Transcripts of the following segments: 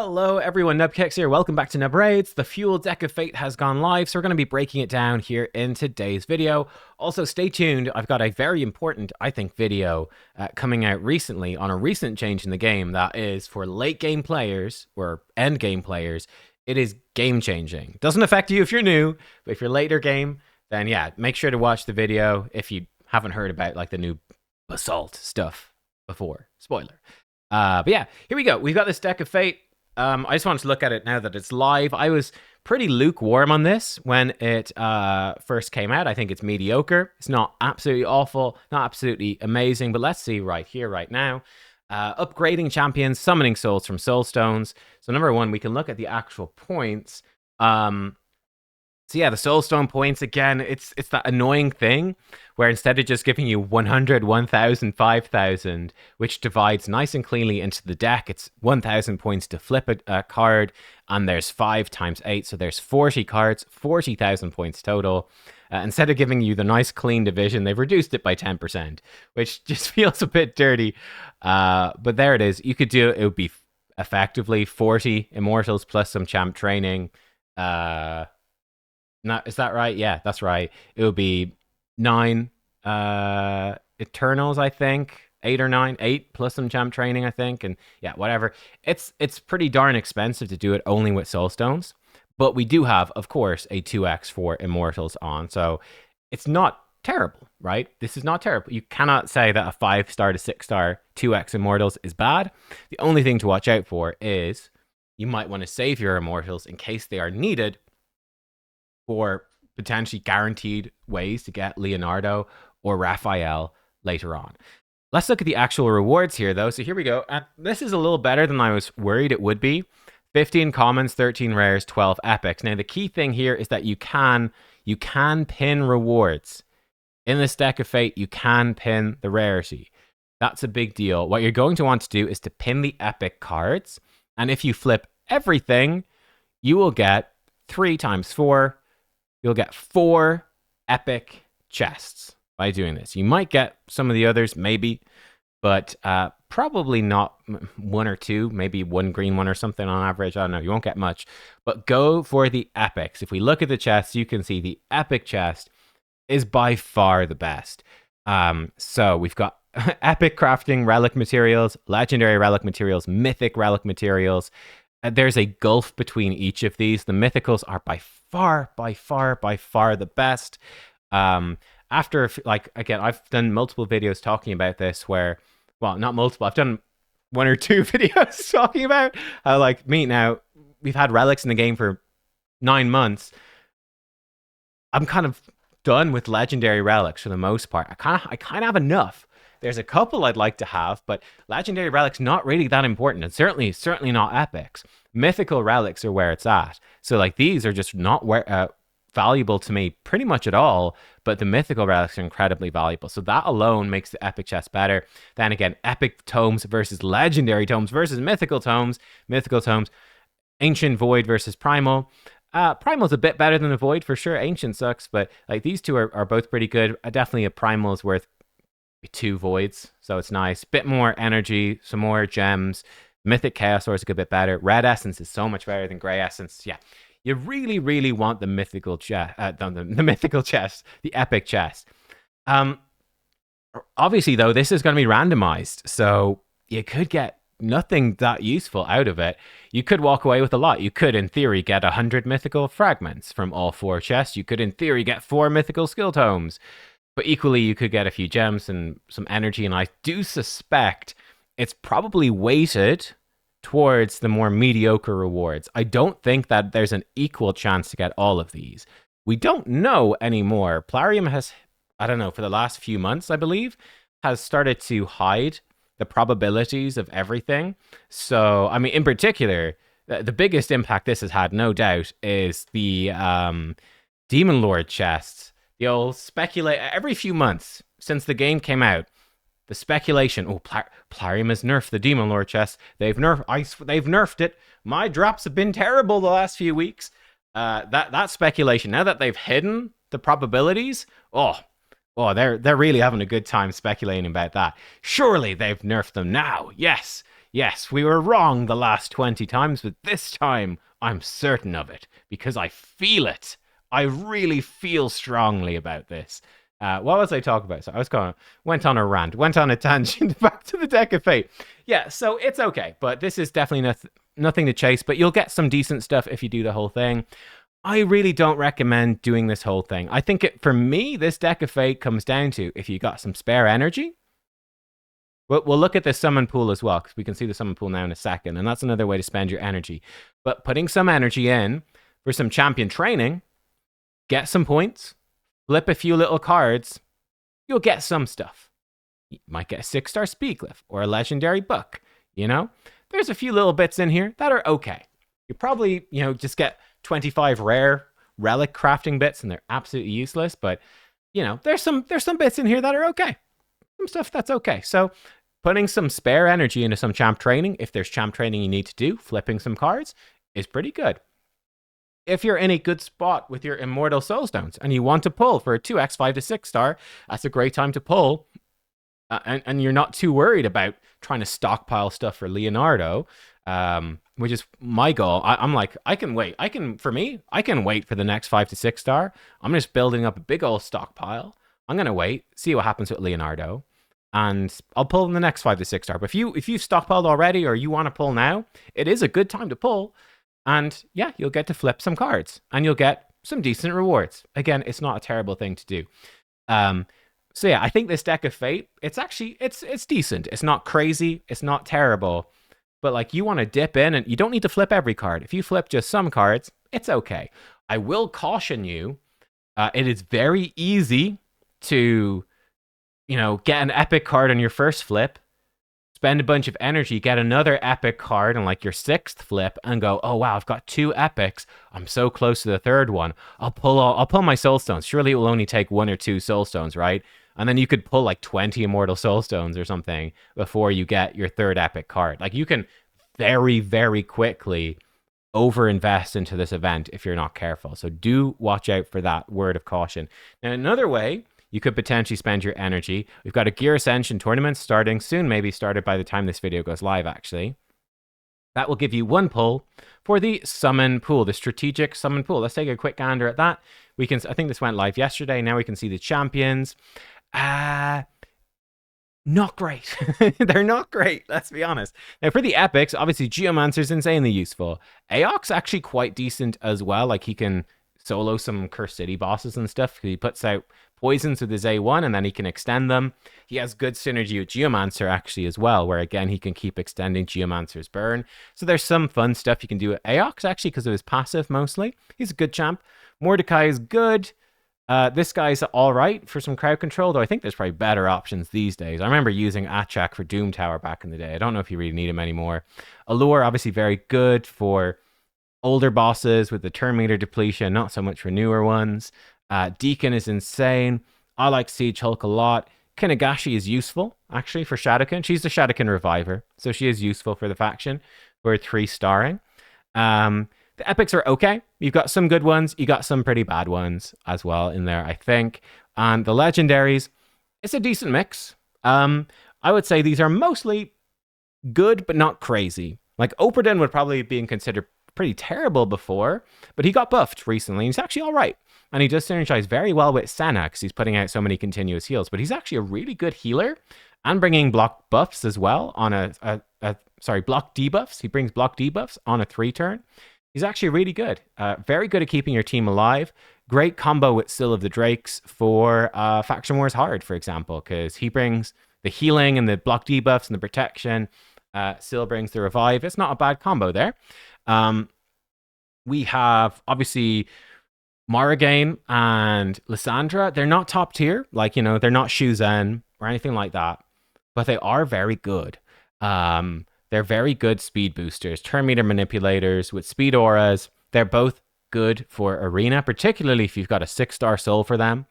Hello everyone, nubkeks here. Welcome back to Nub Raids. The Fuel Deck of Fate has gone live, so we're going to be breaking it down here in today's video. Also, stay tuned. I've got a very important, I think, video coming out recently on a recent change in the game that is for late game players or end game players. It is game changing. Doesn't affect you if you're new, but if you're later game, then yeah, make sure to watch the video if you haven't heard about like the new basalt stuff before. Spoiler. But yeah, here we go. We've got this Deck of Fate. I just wanted to look at it now that it's live. I was pretty lukewarm on this when it first came out. I think it's mediocre. It's not absolutely awful, not absolutely amazing, but let's see right here, right now. Upgrading champions, summoning souls from soul stones. So number one, we can look at the actual points. So yeah, the soulstone points, again, it's that annoying thing where instead of just giving you 100, 1,000, 5,000, which divides nice and cleanly into the deck, it's 1,000 points to flip a card, and there's 5 times 8, so there's 40 cards, 40,000 points total. Instead of giving you the nice clean division, they've reduced it by 10%, which just feels a bit dirty. But there it is. You could do it would be effectively 40 immortals plus some champ training. Is that right? Yeah, that's right. It would be 9 Eternals, I think. 8 or 9. 8 plus some champ training, I think. And yeah, whatever. It's pretty darn expensive to do it only with soulstones. But we do have, of course, a 2x for Immortals on. So it's not terrible, right? This is not terrible. You cannot say that a 5-star to 6-star 2x Immortals is bad. The only thing to watch out for is you might want to save your Immortals in case they are needed for potentially guaranteed ways to get Leonardo or Raphael later on. Let's look at the actual rewards here, though. So here we go. And this is a little better than I was worried it would be. 15 commons, 13 rares, 12 epics. Now, the key thing here is that you can pin rewards. In this Deck of Fate, you can pin the rarity. That's a big deal. What you're going to want to do is to pin the epic cards. And if you flip everything, you will get 3 times 4. You'll get 4 epic chests by doing this. You might get some of the others, maybe, but probably not 1 or 2, maybe 1 green one or something on average. I don't know. You won't get much, but go for the epics. If we look at the chests, you can see the epic chest is by far the best. So we've got epic crafting relic materials, legendary relic materials, mythic relic materials. There's a gulf between each of these. The mythicals are by far the best. After, like, again, I've done multiple videos talking about this where, well, not multiple, I've done 1 or 2 videos talking about how, like, now, we've had relics in the game for 9 months. I'm kind of done with legendary relics for the most part. I kind of have enough. There's a couple I'd like to have, but legendary relics not really that important, and certainly not epics. Mythical relics are where it's at. So like these are just not valuable to me pretty much at all, but the mythical relics are incredibly valuable. So that alone makes the epic chest better. Then again, epic tomes versus legendary tomes versus mythical tomes. Mythical tomes, ancient void versus primal. Primal's a bit better than a void for sure. Ancient sucks, but like these two are both pretty good. Definitely a primal is worth 2 voids, so it's nice. Bit more energy, some more gems. Mythic Chaos Source is a good bit better. Red Essence is so much better than Grey Essence. Yeah, you really want the mythical chest, the mythical chest, the epic chest. Obviously, though, this is going to be randomized, so you could get nothing that useful out of it. You could walk away with a lot. You could, in theory, get 100 mythical fragments from all 4 chests. You could, in theory, get 4 mythical skill tomes. But equally, you could get a few gems and some energy, and I do suspect it's probably weighted towards the more mediocre rewards. I don't think that there's an equal chance to get all of these. We don't know anymore. Plarium has, I don't know, for the last few months, I believe, has started to hide the probabilities of everything. So, I mean, in particular, the biggest impact this has had, no doubt, is the Demon Lord chests. You'll speculate every few months since the game came out. The speculation, Plarium has nerfed the Demon Lord chest. They've nerfed it. My drops have been terrible the last few weeks. That speculation. Now that they've hidden the probabilities, they're really having a good time speculating about that. Surely they've nerfed them now. Yes, Yes, we were wrong the last 20 times, but this time I'm certain of it because I feel it. I really feel strongly about this. What was I talking about? So I was going, went on a rant, went on a tangent back to the deck of fate. Yeah, so it's okay, but this is definitely nothing to chase, but you'll get some decent stuff if you do the whole thing. I really don't recommend doing this whole thing. I think for me, this deck of fate comes down to if you got some spare energy. We'll look at the summon pool as well because we can see the summon pool now in a second, and that's another way to spend your energy. But putting some energy in for some champion training, get some points, flip a few little cards, you'll get some stuff. You might get a 6-star Speedglyph or a legendary book. You know, there's a few little bits in here that are okay. You probably, just get 25 rare relic crafting bits, and they're absolutely useless. But there's some bits in here that are okay. Some stuff that's okay. So putting some spare energy into some champ training, if there's champ training you need to do, flipping some cards is pretty good. If you're in a good spot with your Immortal Soulstones and you want to pull for a 2x 5 to 6 star, that's a great time to pull. And you're not too worried about trying to stockpile stuff for Leonardo, which is my goal. I'm like, I can wait. I can wait for the next 5 to 6 star. I'm just building up a big old stockpile. I'm going to wait, see what happens with Leonardo, and I'll pull in the next 5 to 6 star. But if you've stockpiled already or you want to pull now, it is a good time to pull. And yeah, you'll get to flip some cards and you'll get some decent rewards. Again, it's not a terrible thing to do. So yeah, I think this deck of fate, it's decent. It's not crazy. It's not terrible. But like, you want to dip in and you don't need to flip every card. If you flip just some cards, it's okay. I will caution you. It is very easy to, get an epic card on your first flip, spend a bunch of energy, get another epic card on like your 6th flip, and go, oh wow, I've got 2 epics. I'm so close to the 3rd one. I'll pull my Soulstones. Surely it will only take 1 or 2 Soulstones, right? And then you could pull like 20 Immortal Soulstones or something before you get your 3rd epic card. Like, you can very, very quickly overinvest into this event if you're not careful. So do watch out for that word of caution. Now, another way you could potentially spend your energy. We've got a Gear Ascension tournament starting soon, maybe started by the time this video goes live, actually. That will give you 1 pull for the summon pool, the strategic summon pool. Let's take a quick gander at that. I think this went live yesterday. Now we can see the champions. Not great. They're not great, let's be honest. Now, for the epics, obviously Geomancer's insanely useful. Aok's actually quite decent as well. Like, he can solo some Curse City bosses and stuff. He puts out poisons with his A1 and then he can extend them. He has good synergy with Geomancer actually as well, where again he can keep extending Geomancer's burn. So there's some fun stuff you can do with Aox actually because of his passive mostly. He's a good champ. Mordecai is good. This guy's all right for some crowd control, though I think there's probably better options these days. I remember using Achak for Doom Tower back in the day. I don't know if you really need him anymore. Allure, obviously very good for older bosses with the turn meter depletion, not so much for newer ones. Deacon is insane. I like Siege Hulk a lot. Kinagashi is useful, actually, for Shadowkin. She's the Shadowkin Reviver, so she is useful for the faction for 3-starring. The epics are okay. You've got some good ones. You got some pretty bad ones as well in there, I think. And the legendaries, it's a decent mix. I would say these are mostly good, but not crazy. Like, Operdin would probably be considered pretty terrible before, but he got buffed recently. He's actually all right. And he does synergize very well with Senna because he's putting out so many continuous heals. But he's actually a really good healer and bringing block buffs as well on block debuffs. He brings block debuffs on a 3-turn. He's actually really good. Very good at keeping your team alive. Great combo with Syl of the Drakes for Faction Wars Hard, for example, because he brings the healing and the block debuffs and the protection. Syl brings the revive. It's not a bad combo there. We have, obviously, Morrigan and Lysandra. They're not top tier. Like, they're not Shuzen or anything like that. But they are very good. They're very good speed boosters, turn meter manipulators with speed auras. They're both good for arena, particularly if you've got a 6-star soul for them.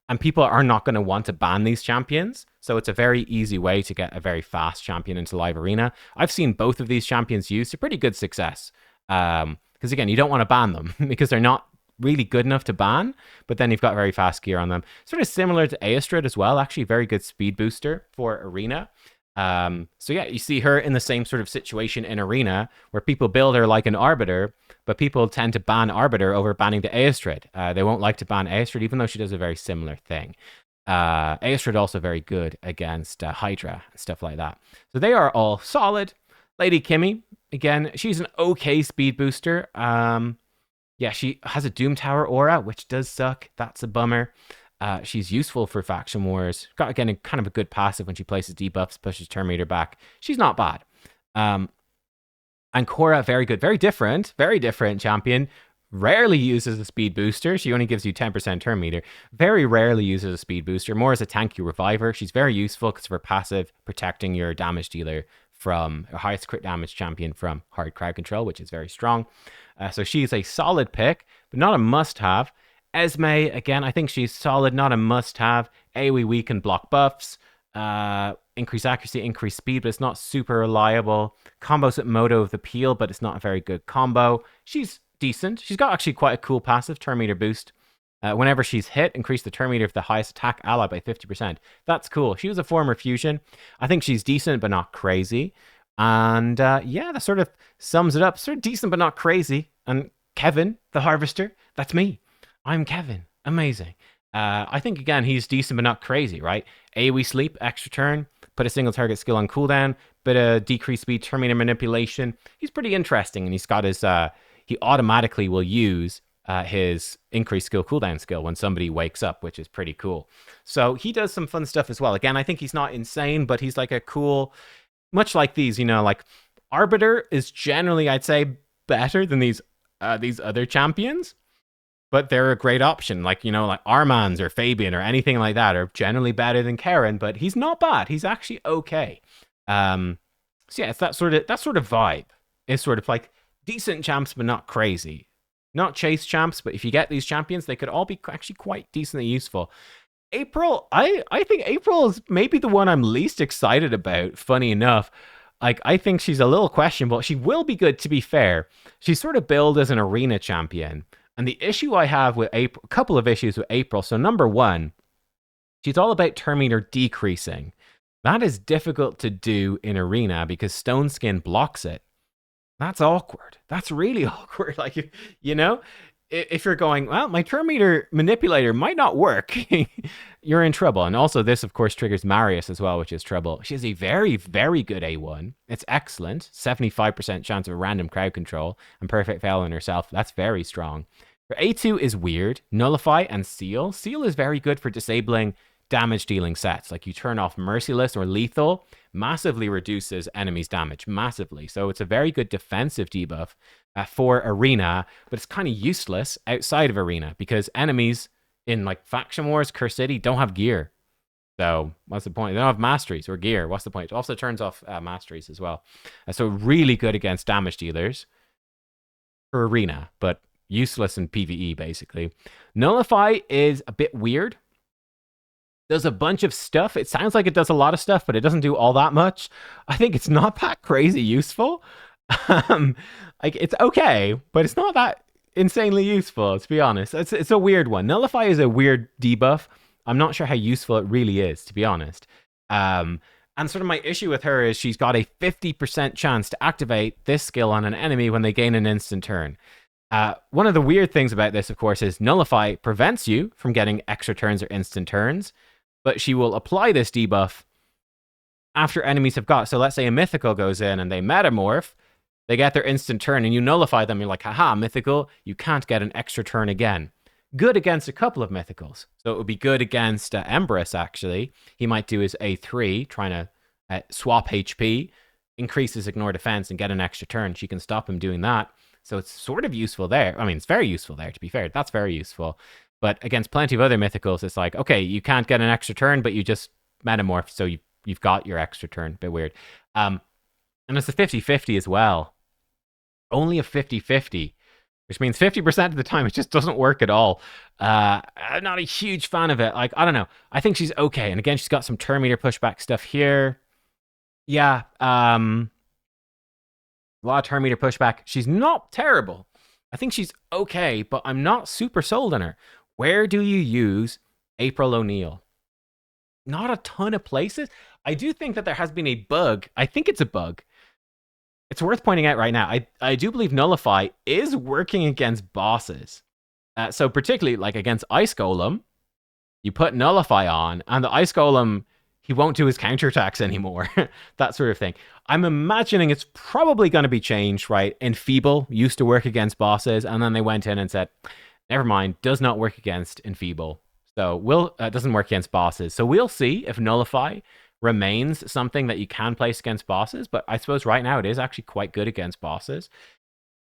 And people are not going to want to ban these champions. So it's a very easy way to get a very fast champion into live arena. I've seen both of these champions used to pretty good success. Because again, you don't want to ban them because they're not really good enough to ban, but then you've got very fast gear on them. Sort of similar to Aestrid as well, actually very good speed booster for arena. So yeah, you see her in the same sort of situation in Arena where people build her like an Arbiter, but people tend to ban Arbiter over banning the Aestrid. They won't like to ban Aestrid, even though she does a very similar thing. Aestrid also very good against Hydra and stuff like that. So they are all solid. Lady Kimmy, again, she's an okay speed booster. Yeah, she has a Doom Tower aura, which does suck. That's a bummer. She's useful for faction wars. Got again kind of a good passive when she places debuffs, pushes turn meter back. She's not bad. And Cora, very good, very different champion. Rarely uses a speed booster. She only gives you 10% turn meter. Very rarely uses a speed booster. More as a tanky reviver. She's very useful because of her passive, protecting your damage dealer from a highest crit damage champion from hard crowd control, which is very strong. So she's a solid pick, but not a must-have. Esme, again, I think she's solid, not a must-have. AoE weaken block buffs, increase accuracy, increase speed, but it's not super reliable. Combos with Moto of the Peel, but it's not a very good combo. She's decent. She's got actually quite a cool passive, turn meter boost. Whenever she's hit, increase the turn meter of the highest attack ally by 50%. That's cool. She was a former fusion. I think she's decent, but not crazy. And yeah, that sort of sums it up. Sort of decent, but not crazy. And Kevin, the Harvester, that's me. I'm Kevin. Amazing. I think, again, he's decent, but not crazy, right? AoE sleep, extra turn, put a single target skill on cooldown, bit of decreased speed, turn meter manipulation. He's pretty interesting, and he's got his... he automatically will use his increased skill cooldown skill when somebody wakes up, which is pretty cool. So he does some fun stuff as well. Again, I think he's not insane, but he's like a cool, much like these, you know, like Arbiter is generally, I'd say, better than these other champions, but they're a great option. Like, you know, like Armans or Fabian or anything like that are generally better than Karen, but he's not bad. He's actually okay. So yeah, it's that sort of vibe. It's sort of like decent champs, but not crazy. Not chase champs, but if you get these champions, they could all be actually quite decently useful. April, I think April is maybe the one I'm least excited about, funny enough. Like, I think she's a little questionable. She will be good, to be fair. She's sort of billed as an arena champion. And the issue I have with April, a couple of issues with April. So number one, she's all about turn meter decreasing. That is difficult to do in arena because Stone Skin blocks it. That's awkward. That's really awkward. Like, you know, if you're going, well, my turn meter manipulator might not work, you're in trouble. And also this, of course, triggers Marius as well, which is trouble. She has a very, very good A1. It's excellent. 75% chance of random crowd control and perfect fail on herself. That's very strong. Her A2 is weird. Nullify and Seal. Seal is very good for disabling damage dealing sets. Like you turn off Merciless or Lethal, massively reduces enemies' damage, massively. So it's a very good defensive debuff for Arena, but it's kind of useless outside of Arena because enemies in like Faction Wars, Curse City don't have gear. So what's the point? They don't have masteries or gear. What's the point? It also turns off masteries as well. So really good against damage dealers for Arena, but useless in PvE basically. Nullify is a bit weird. Does a bunch of stuff. It sounds like it does a lot of stuff, but it doesn't do all that much. I think it's not that crazy useful. Like it's okay, but it's not that insanely useful, to be honest. It's a weird one. Nullify is a weird debuff. I'm not sure how useful it really is, to be honest. And sort of my issue with her is she's got a 50% chance to activate this skill on an enemy when they gain an instant turn. One of the weird things about this, of course, is Nullify prevents you from getting extra turns or instant turns, but she will apply this debuff after enemies have got. So let's say a mythical goes in and they metamorph, they get their instant turn and you nullify them. You're like, haha, mythical, you can't get an extra turn again. Good against a couple of mythicals. So it would be good against Embrus, actually. He might do his A3, trying to swap HP, increase his ignore defense and get an extra turn. She can stop him doing that. So it's sort of useful there. I mean, it's very useful there, to be fair. That's very useful. But against plenty of other mythicals, it's like, okay, you can't get an extra turn, but you just metamorph, so you've got your extra turn. Bit weird. And it's a 50-50 as well. Only a 50-50, which means 50% of the time it just doesn't work at all. I'm not a huge fan of it. Like, I don't know. I think she's okay. And again, she's got some turn meter pushback stuff here. Yeah, a lot of turn meter pushback. She's not terrible. I think she's okay, but I'm not super sold on her. Where do you use April O'Neil? Not a ton of places. I do think that there has been a bug. I think it's a bug. It's worth pointing out right now. I do believe Nullify is working against bosses. So particularly like against Ice Golem, you put Nullify on, and the Ice Golem, he won't do his counterattacks anymore. That sort of thing. I'm imagining it's probably going to be changed, right? Enfeeble used to work against bosses, and then they went in and said, never mind, does not work against Enfeeble. So will doesn't work against bosses. So we'll see if Nullify remains something that you can place against bosses. But I suppose right now it is actually quite good against bosses.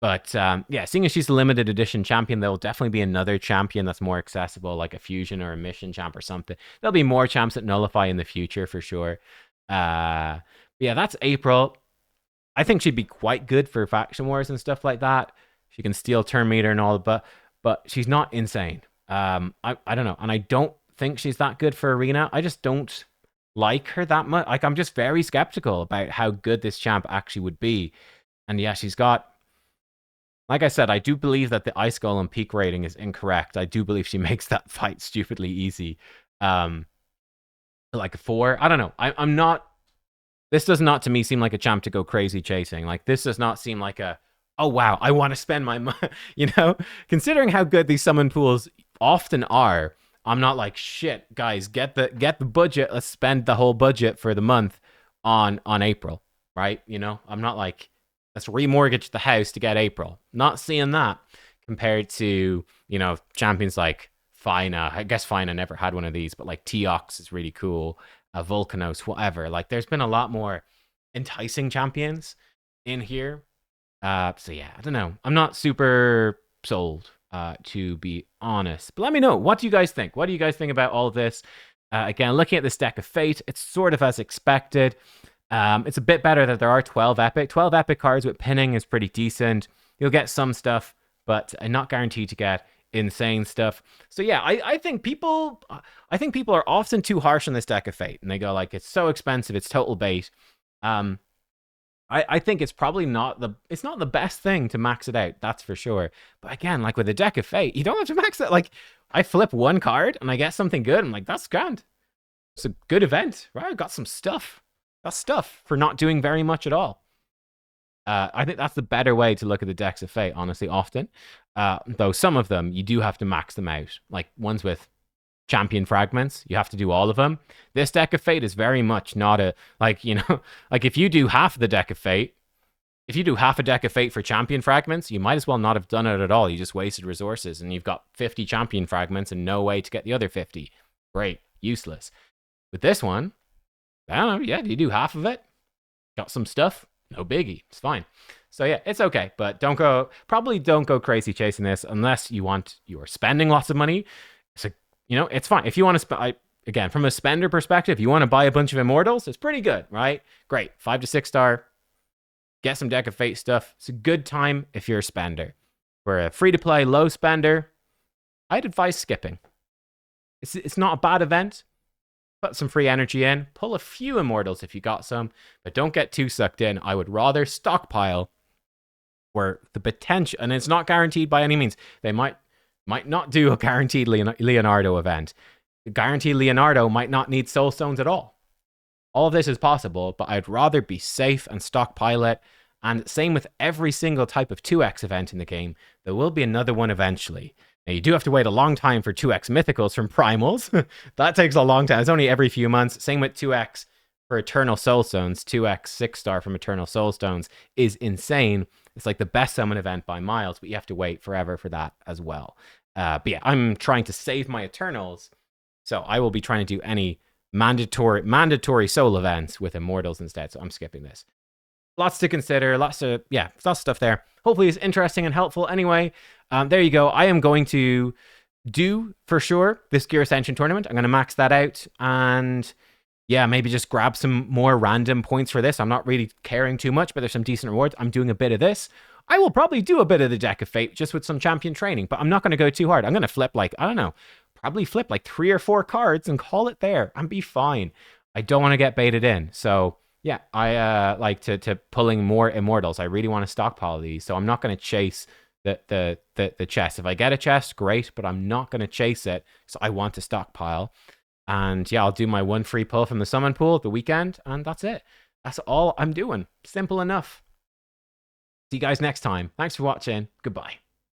But yeah, seeing as she's a limited edition champion, there will definitely be another champion that's more accessible, like a fusion or a mission champ or something. There'll be more champs that nullify in the future for sure. Yeah, that's April. I think she'd be quite good for faction wars and stuff like that. She can steal turn meter and all, but she's not insane. I don't know, and I don't think she's that good for arena. I just don't like her that much. Like I'm just very skeptical about how good this champ actually would be. And yeah, she's got, like I said, I do believe that the Ice Golem peak rating is incorrect. I do believe she makes that fight stupidly easy. Like a 4. I don't know. I'm not. This does not to me seem like a champ to go crazy chasing. Like this does not seem like a, oh wow, I want to spend my money. You know, considering how good these summon pools often are, I'm not like shit, guys. Get the budget. Let's spend the whole budget for the month on April, right? You know, I'm not like, let's remortgage the house to get April. Not seeing that compared to, you know, champions like Fina. I guess Fina never had one of these, but like Teox is really cool. Volcanos, whatever. Like there's been a lot more enticing champions in here. So yeah, I don't know. I'm not super sold, to be honest. But let me know. What do you guys think? What do you guys think about all of this? Again, looking at this deck of Fate, it's sort of as expected. It's a bit better that there are 12 epic. 12 epic cards with pinning is pretty decent. You'll get some stuff, but not guaranteed to get insane stuff. So yeah, I think people are often too harsh on this deck of Fate, and they go like, it's so expensive, it's total bait. I think it's probably not the best thing to max it out, that's for sure. But again, like with a deck of Fate, you don't have to max it. Like I flip one card and I get something good. I'm like, that's grand. It's a good event, right? I got some stuff. That's stuff for not doing very much at all. I think that's the better way to look at the decks of Fate, honestly, often. Though some of them, you do have to max them out. Like ones with champion fragments, you have to do all of them. This deck of Fate is very much not a, like, you know, like if you do half of the deck of Fate, if you do half a deck of Fate for champion fragments, you might as well not have done it at all. You just wasted resources and you've got 50 champion fragments and no way to get the other 50. Great, useless. With this one, I don't know, yeah, you do half of it, got some stuff, no biggie, it's fine. So yeah, it's okay, but probably don't go crazy chasing this unless you are spending lots of money. So, you know, it's fine. If you want to again, from a spender perspective, you want to buy a bunch of immortals, it's pretty good, right? Great, 5 to 6 star, get some deck of Fate stuff. It's a good time if you're a spender. For a free-to-play low spender, I'd advise skipping. It's not a bad event. Put some free energy in, pull a few immortals if you got some, but don't get too sucked in. I would rather stockpile where the potential, and it's not guaranteed by any means. They might not do a guaranteed Leonardo event. Guaranteed Leonardo might not need soul stones at all. All of this is possible, but I'd rather be safe and stockpile it. And same with every single type of 2x event in the game. There will be another one eventually. Now, you do have to wait a long time for 2x mythicals from primals. That takes a long time. It's only every few months. Same with 2x for Eternal Soul Stones. 2x 6-star from Eternal Soul Stones is insane. It's like the best summon event by miles, but you have to wait forever for that as well. But yeah, I'm trying to save my Eternals, so I will be trying to do any mandatory soul events with Immortals instead, so I'm skipping this. Lots to consider, lots of stuff there. Hopefully it's interesting and helpful. Anyway, there you go. I am going to do, for sure, this Gear Ascension tournament. I'm going to max that out and, yeah, maybe just grab some more random points for this. I'm not really caring too much, but there's some decent rewards. I'm doing a bit of this. I will probably do a bit of the Deck of Fate just with some champion training, but I'm not going to go too hard. I'm going to flip like, I don't know, probably flip like 3 or 4 cards and call it there and be fine. I don't want to get baited in. So yeah, I like to pulling more immortals. I really want to stockpile these, so I'm not going to chase the chest. If I get a chest, great, but I'm not going to chase it. So I want to stockpile. And yeah, I'll do my one free pull from the summon pool the weekend, and that's it. That's all I'm doing. Simple enough. See you guys next time. Thanks for watching. Goodbye.